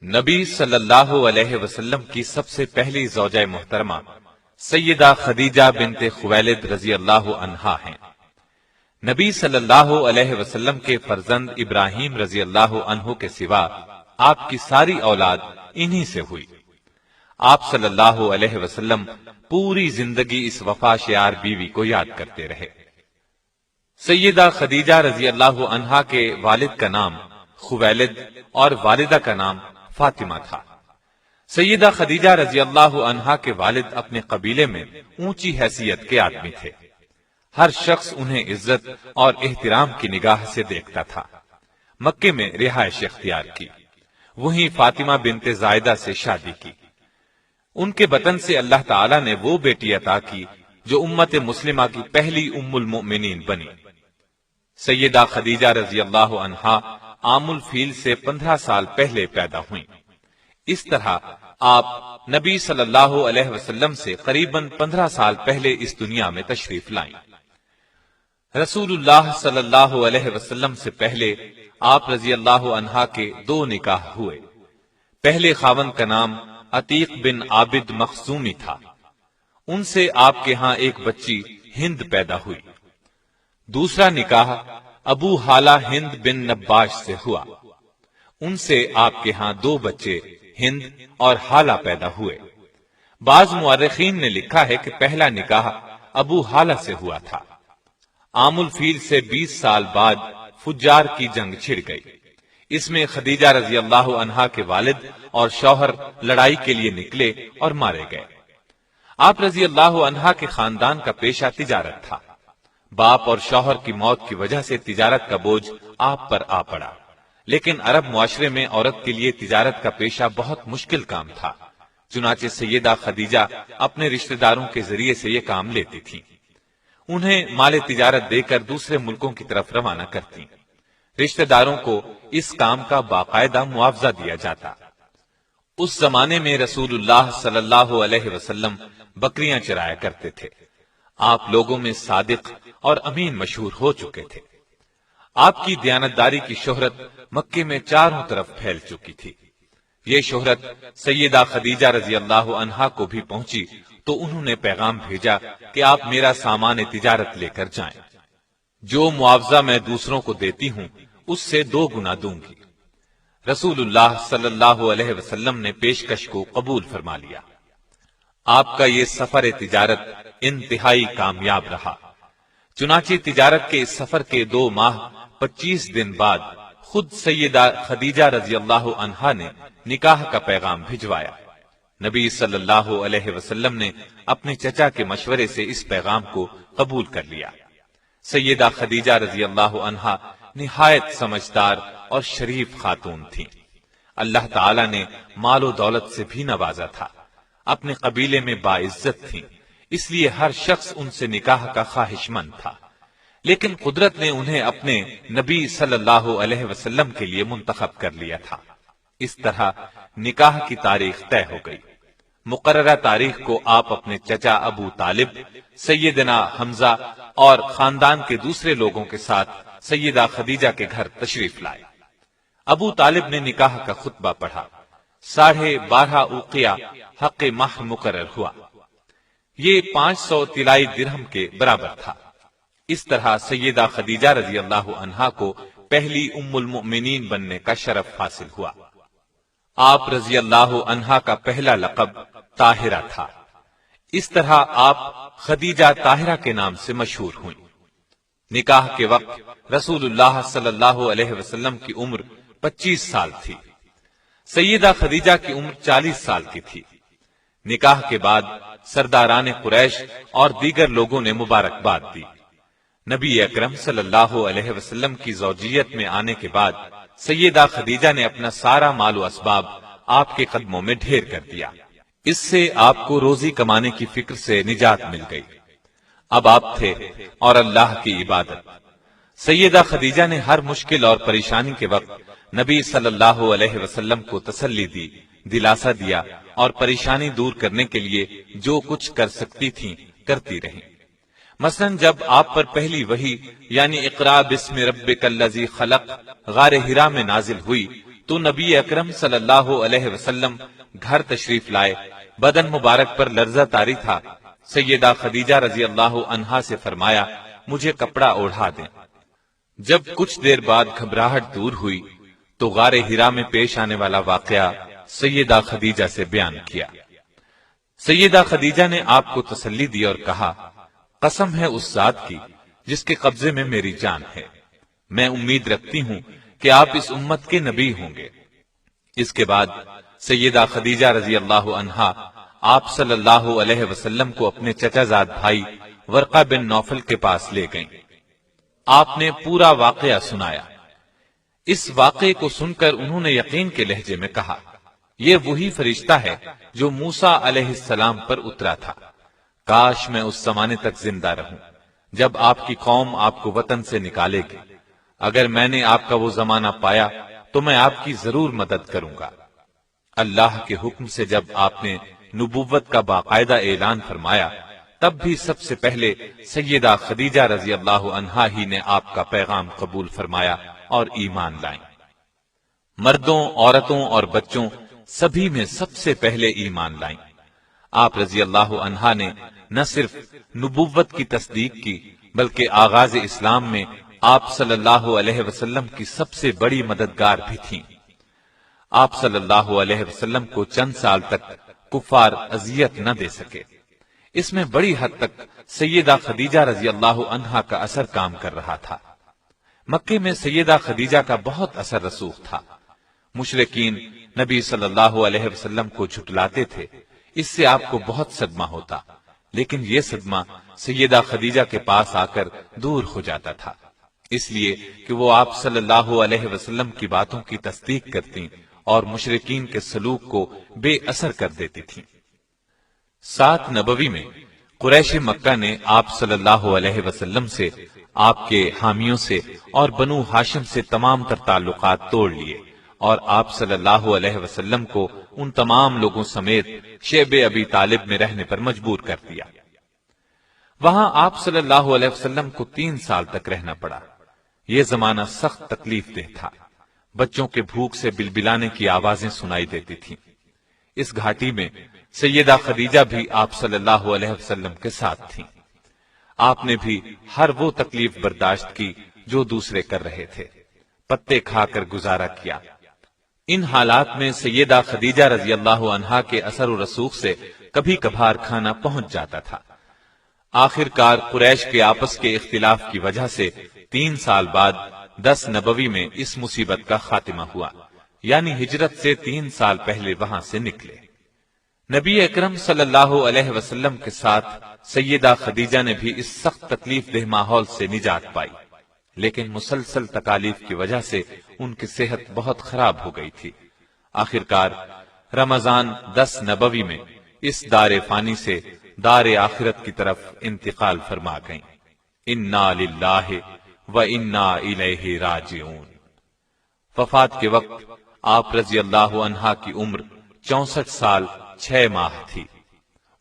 نبی صلی اللہ علیہ وسلم کی سب سے پہلی زوجہ محترمہ سیدہ خدیجہ بنت خویلد رضی اللہ عنہا ہیں۔ نبی صلی اللہ علیہ وسلم کے فرزند ابراہیم رضی اللہ عنہ کے سوا آپ کی ساری اولاد انہی سے ہوئی۔ آپ صلی اللہ علیہ وسلم پوری زندگی اس وفا شیار بیوی کو یاد کرتے رہے۔ سیدہ خدیجہ رضی اللہ عنہا کے والد کا نام خویلد اور والدہ کا نام فاطمہ تھا۔ سیدہ خدیجہ رضی اللہ عنہا کے والد اپنے قبیلے میں اونچی حیثیت کے آدمی تھے۔ ہر شخص انہیں عزت اور احترام کی نگاہ سے دیکھتا تھا۔ مکے میں رہائش اختیار کی، وہیں فاطمہ بنت زائدہ سے شادی کی۔ ان کے بطن سے اللہ تعالی نے وہ بیٹی عطا کی جو امت مسلمہ کی پہلی ام المؤمنین بنی۔ سیدہ خدیجہ رضی اللہ عنہا عام الفیل سے 15 سال پہلے پیدا ہوئیں۔ اس طرح آپ نبی صلی اللہ علیہ وسلم سے قریباً 15 سال پہلے اس دنیا میں تشریف لائیں۔ رسول اللہ صلی اللہ علیہ وسلم سے پہلے آپ رضی اللہ عنہا کے 2 نکاح ہوئے۔ پہلے خاوند کا نام عتیق بن عابد مخزومی تھا۔ ان سے آپ کے ہاں ایک بچی ہند پیدا ہوئی۔ دوسرا نکاح ابو حالہ ہند بن نباش سے ہوا۔ ان سے آپ کے ہاں 2 بچے ہند اور حالہ پیدا ہوئے۔ بعض مورخین نے لکھا ہے کہ پہلا نکاح ابو حالہ سے ہوا تھا۔ عام الفیل سے 20 سال بعد فجار کی جنگ چھڑ گئی۔ اس میں خدیجہ رضی اللہ عنہا کے والد اور شوہر لڑائی کے لیے نکلے اور مارے گئے۔ آپ رضی اللہ عنہا کے خاندان کا پیشہ تجارت تھا۔ باپ اور شوہر کی موت کی وجہ سے تجارت کا بوجھ آپ پر آ پڑا، لیکن عرب معاشرے میں عورت کے لیے تجارت کا پیشہ بہت مشکل کام تھا۔ چنانچہ سیدہ خدیجہ اپنے رشتہ داروں کے ذریعے سے یہ کام لیتی تھی۔ انہیں مال تجارت دے کر دوسرے ملکوں کی طرف روانہ کرتی۔ رشتہ داروں کو اس کام کا باقاعدہ معاوضہ دیا جاتا۔ اس زمانے میں رسول اللہ صلی اللہ علیہ وسلم بکریاں چرایا کرتے تھے۔ آپ لوگوں میں صادق اور امین مشہور ہو چکے تھے۔ آپ کی دیانتداری کی شہرت مکے میں چاروں طرف پھیل چکی تھی۔ یہ شہرت سیدہ خدیجہ رضی اللہ عنہا کو بھی پہنچی تو انہوں نے پیغام بھیجا کہ آپ میرا سامان تجارت لے کر جائیں۔ جو معاوضہ میں دوسروں کو دیتی ہوں اس سے 2 گنا دوں گی۔ رسول اللہ صلی اللہ علیہ وسلم نے پیشکش کو قبول فرما لیا۔ آپ کا یہ سفر تجارت انتہائی کامیاب رہا۔ چنانچہ تجارت کے اس سفر کے 2 ماہ 25 دن بعد خود سیدہ خدیجہ رضی اللہ عنہا نے نکاح کا پیغام بھجوایا۔ نبی صلی اللہ علیہ وسلم نے اپنے چچا کے مشورے سے اس پیغام کو قبول کر لیا۔ سیدہ خدیجہ رضی اللہ عنہا نہایت سمجھدار اور شریف خاتون تھیں۔ اللہ تعالی نے مال و دولت سے بھی نوازا تھا۔ اپنے قبیلے میں باعزت تھیں، اس لیے ہر شخص ان سے نکاح کا خواہش مند تھا، لیکن قدرت نے انہیں اپنے نبی صلی اللہ علیہ وسلم کے لیے منتخب کر لیا تھا۔ اس طرح نکاح کی تاریخ طے ہو گئی۔ مقررہ تاریخ کو آپ اپنے چچا ابو طالب، سیدنا حمزہ اور خاندان کے دوسرے لوگوں کے ساتھ سیدہ خدیجہ کے گھر تشریف لائے۔ ابو طالب نے نکاح کا خطبہ پڑھا۔ 12.5 اوقیہ حق مہر مقرر ہوا۔ یہ 500 طلائی درہم کے برابر تھا۔ اس طرح سیدہ خدیجہ رضی اللہ عنہا کو پہلی ام المؤمنین بننے کا شرف حاصل ہوا۔ آپ رضی اللہ عنہا کا پہلا لقب طاہرہ تھا۔ اس طرح آپ خدیجہ طاہرہ کے نام سے مشہور ہوئیں۔ نکاح کے وقت رسول اللہ صلی اللہ علیہ وسلم کی عمر 25 سال تھی۔ سیدہ خدیجہ کی عمر 40 سال کی تھی۔ نکاح کے بعد سرداران قریش اور دیگر لوگوں نے مبارکباد دی۔ نبی اکرم صلی اللہ علیہ وسلم کی زوجیت میں آنے کے بعد سیدہ خدیجہ نے اپنا سارا مال و اسباب آپ کے قدموں میں ڈھیر کر دیا۔ اس سے آپ کو روزی کمانے کی فکر سے نجات مل گئی۔ اب آپ تھے اور اللہ کی عبادت۔ سیدہ خدیجہ نے ہر مشکل اور پریشانی کے وقت نبی صلی اللہ علیہ وسلم کو تسلی دی، دلاسا دیا اور پریشانی دور کرنے کے لیے جو کچھ کر سکتی تھیں کرتی رہیں۔ مثلا جب آپ پر پہلی وحی یعنی اقرا بسم ربک الذی خلق غار حرا میں نازل ہوئی تو نبی اکرم صلی اللہ علیہ وسلم گھر تشریف لائے، بدن مبارک پر لرزہ طاری تھا۔ سیدہ خدیجہ رضی اللہ عنہا سے فرمایا مجھے کپڑا اوڑھا دیں۔ جب کچھ دیر بعد گھبراہٹ دور ہوئی تو غار ہرا میں پیش آنے والا واقعہ سیدہ خدیجہ سے بیان کیا۔ سیدہ خدیجہ نے آپ کو تسلی دی اور کہا قسم ہے اس ذات کی جس کے قبضے میں میری جان ہے، میں امید رکھتی ہوں کہ آپ اس امت کے نبی ہوں گے۔ اس کے بعد سیدہ خدیجہ رضی اللہ عنہا آپ صلی اللہ علیہ وسلم کو اپنے چچا زاد بھائی ورقہ بن نوفل کے پاس لے گئیں۔ آپ نے پورا واقعہ سنایا۔ اس واقعے کو سن کر انہوں نے یقین کے لہجے میں کہا یہ وہی فرشتہ ہے جو موسیٰ علیہ السلام پر اترا تھا، کاش میں اس زمانے تک زندہ رہوں جب آپ کی قوم آپ کو وطن سے نکالے گی۔ اگر میں نے آپ کا وہ زمانہ پایا تو میں آپ کی ضرور مدد کروں گا۔ اللہ کے حکم سے جب آپ نے نبوت کا باقاعدہ اعلان فرمایا تب بھی سب سے پہلے سیدہ خدیجہ رضی اللہ عنہا ہی نے آپ کا پیغام قبول فرمایا اور ایمان لائیں۔ مردوں، عورتوں اور بچوں سبھی میں سب سے پہلے ایمان لائیں۔ آپ رضی اللہ عنہا نے نہ صرف نبوت کی تصدیق کی بلکہ آغاز اسلام میں آپ صلی اللہ علیہ وسلم کی سب سے بڑی مددگار بھی تھیں۔ آپ صلی اللہ علیہ وسلم کو چند سال تک کفار اذیت نہ دے سکے۔ اس میں بڑی حد تک سیدہ خدیجہ رضی اللہ عنہا کا اثر کام کر رہا تھا۔ مکے میں سیدہ خدیجہ کا بہت اثر رسوخ تھا۔ مشرکین نبی صلی اللہ علیہ وسلم کو جھٹلاتے تھے، اس سے آپ کو بہت صدمہ ہوتا، لیکن یہ صدمہ سیدہ خدیجہ کے پاس آ کر دور ہو جاتا تھا، اس لیے کہ وہ آپ صلی اللہ علیہ وسلم کی باتوں کی تصدیق کرتی اور مشرکین کے سلوک کو بے اثر کر دیتی تھیں۔ 7 نبوی میں قریش مکہ نے آپ صلی اللہ علیہ وسلم سے، آپ کے حامیوں سے اور بنو ہاشم سے تمام تر تعلقات توڑ لیے اور آپ صلی اللہ علیہ وسلم کو ان تمام لوگوں سمیت شیب ابی طالب میں رہنے پر مجبور کر دیا۔ وہاں آپ صلی اللہ علیہ وسلم کو 3 سال تک رہنا پڑا۔ یہ زمانہ سخت تکلیف دہ تھا، بچوں کے بھوک سے بلبلانے کی آوازیں سنائی دیتی تھیں۔ اس گھاٹی میں سیدہ خدیجہ بھی آپ صلی اللہ علیہ وسلم کے ساتھ تھیں۔ آپ نے بھی ہر وہ تکلیف برداشت کی جو دوسرے کر رہے تھے، پتے کھا کر گزارا کیا۔ ان حالات میں سیدہ خدیجہ رضی اللہ عنہا کے اثر و رسوخ سے کبھی کبھار کھانا پہنچ جاتا تھا۔ آخر کار قریش کے آپس کے اختلاف کی وجہ سے 3 سال بعد 10 نبوی میں اس مصیبت کا خاتمہ ہوا، یعنی ہجرت سے 3 سال پہلے وہاں سے نکلے۔ نبی اکرم صلی اللہ علیہ وسلم کے ساتھ سیدہ خدیجہ نے بھی اس سخت تکلیف دہ ماحول سے نجات پائی، لیکن مسلسل تکالیف کی وجہ سے ان کی صحت بہت خراب ہو گئی تھی۔ آخر کار رمضان 10 نبوی میں اس دار فانی سے دار آخرت کی طرف انتقال فرما گئیں۔ انا للہ و انا الیہ راجعون۔ وفات کے وقت آپ رضی اللہ عنہا کی عمر 64 سال 6 ماہ تھی۔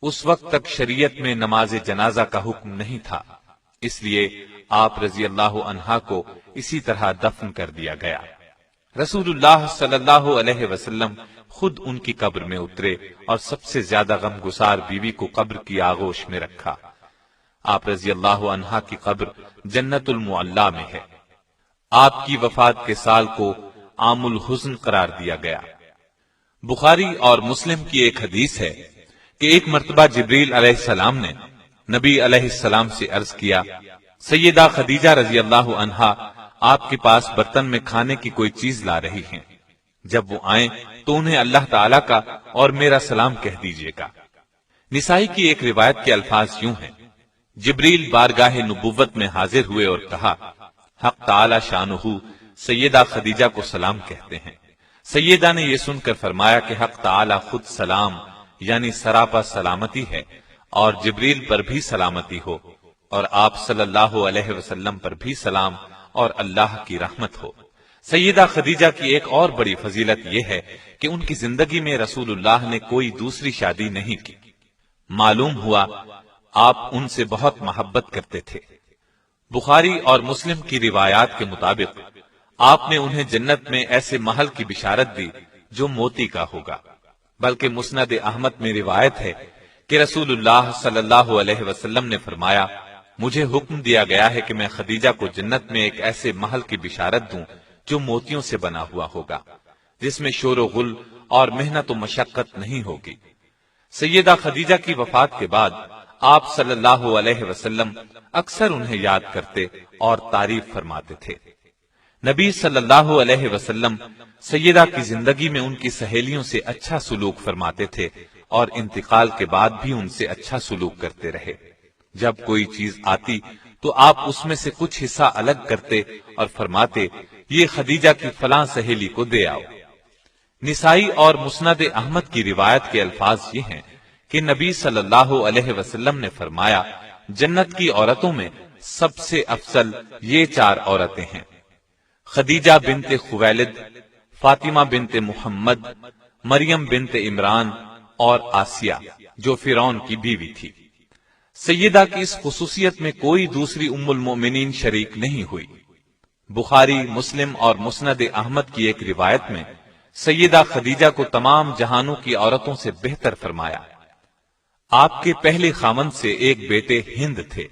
اس وقت تک شریعت میں نماز جنازہ کا حکم نہیں تھا، اس لیے آپ رضی اللہ عنہا کو اسی طرح دفن کر دیا گیا۔ رسول اللہ صلی اللہ علیہ وسلم خود ان کی قبر میں اترے اور سب سے زیادہ غمگسار بیوی کو قبر کی آغوش میں رکھا۔ آپ رضی اللہ عنہا کی قبر جنت المعلا میں ہے۔ آپ کی وفات کے سال کو عام الحزن قرار دیا گیا۔ بخاری اور مسلم کی ایک حدیث ہے کہ ایک مرتبہ جبریل علیہ السلام نے نبی علیہ السلام سے عرض کیا، سیدہ خدیجہ رضی اللہ عنہا آپ کے پاس برتن میں کھانے کی کوئی چیز لا رہی ہیں، جب وہ آئیں تو انہیں اللہ تعالیٰ کا اور میرا سلام کہہ دیجیے گا۔ نسائی کی ایک روایت کے الفاظ یوں ہیں، جبریل بارگاہ نبوت میں حاضر ہوئے اور کہا، حق تعالی شانہ سیدہ خدیجہ کو سلام کہتے ہیں۔ سیدہ نے یہ سن کر فرمایا کہ حق تعالی خود سلام یعنی سراپا سلامتی ہے، اور جبریل پر بھی سلامتی ہو، اور آپ صلی اللہ علیہ وسلم پر بھی سلام اور اللہ کی رحمت ہو۔ سیدہ خدیجہ کی ایک اور بڑی فضیلت یہ ہے کہ ان کی زندگی میں رسول اللہ نے کوئی دوسری شادی نہیں کی۔ معلوم ہوا آپ ان سے بہت محبت کرتے تھے۔ بخاری اور مسلم کی روایات کے مطابق آپ نے انہیں جنت میں ایسے محل کی بشارت دی جو موتی کا ہوگا، بلکہ مسند احمد میں روایت ہے کہ رسول اللہ صلی اللہ علیہ وسلم نے فرمایا، مجھے حکم دیا گیا ہے کہ میں خدیجہ کو جنت میں ایک ایسے محل کی بشارت دوں جو موتیوں سے بنا ہوا ہوگا، جس میں شور و غل اور محنت و مشقت نہیں ہوگی۔ سیدہ خدیجہ کی وفات کے بعد آپ صلی اللہ علیہ وسلم اکثر انہیں یاد کرتے اور تعریف فرماتے تھے۔ نبی صلی اللہ علیہ وسلم سیدہ کی زندگی میں ان کی سہیلیوں سے اچھا سلوک فرماتے تھے اور انتقال کے بعد بھی ان سے اچھا سلوک کرتے رہے۔ جب کوئی چیز آتی تو آپ اس میں سے کچھ حصہ الگ کرتے اور فرماتے، یہ خدیجہ کی فلاں سہیلی کو دے آؤ۔ نسائی اور مسند احمد کی روایت کے الفاظ یہ ہیں کہ نبی صلی اللہ علیہ وسلم نے فرمایا، جنت کی عورتوں میں سب سے افضل یہ 4 عورتیں ہیں: خدیجہ بنت خویلد، فاطمہ بنت محمد، مریم بنت عمران اور آسیہ جو فرعون کی بیوی تھی۔ سیدہ کی اس خصوصیت میں کوئی دوسری ام المؤمنین شریک نہیں ہوئی۔ بخاری، مسلم اور مسند احمد کی ایک روایت میں سیدہ خدیجہ کو تمام جہانوں کی عورتوں سے بہتر فرمایا۔ آپ کے پہلے خاوند سے ایک بیٹے ہند تھے،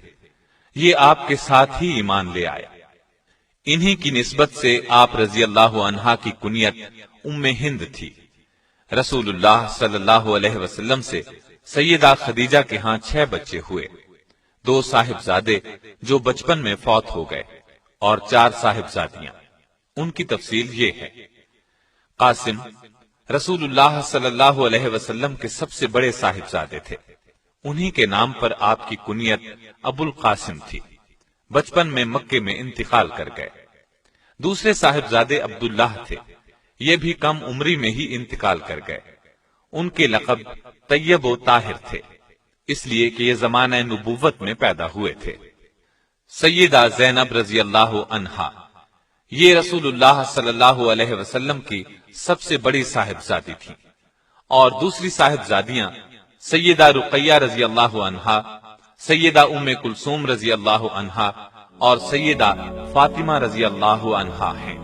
یہ آپ کے ساتھ ہی ایمان لے آئے۔ انہی کی نسبت سے آپ رضی اللہ عنہا کی کنیت ام ہند تھی۔ رسول اللہ صلی اللہ علیہ وسلم سے سیدہ خدیجہ کے ہاں 6 بچے ہوئے، 2 صاحبزادے جو بچپن میں فوت ہو گئے اور 4 صاحبزادیاں۔ ان کی تفصیل یہ ہے: قاسم رسول اللہ صلی اللہ علیہ وسلم کے سب سے بڑے صاحبزادے تھے، انہی کے نام پر آپ کی کنیت ابو القاسم تھی۔ بچپن میں مکے میں انتقال کر گئے۔ دوسرے صاحبزادے عبداللہ تھے، یہ بھی کم عمری میں ہی انتقال کر گئے۔ ان کے لقب طیب و طاہر تھے، اس لیے کہ یہ زمانہ نبوت میں پیدا ہوئے تھے۔ سیدہ زینب رضی اللہ عنہا، یہ رسول اللہ صلی اللہ علیہ وسلم کی سب سے بڑی صاحبزادی تھی، اور دوسری صاحبزادیاں سیدہ رقیہ رضی اللہ عنہا، سیدہ ام کلثوم رضی اللہ عنہا اور سیدہ فاطمہ رضی اللہ عنہا ہیں۔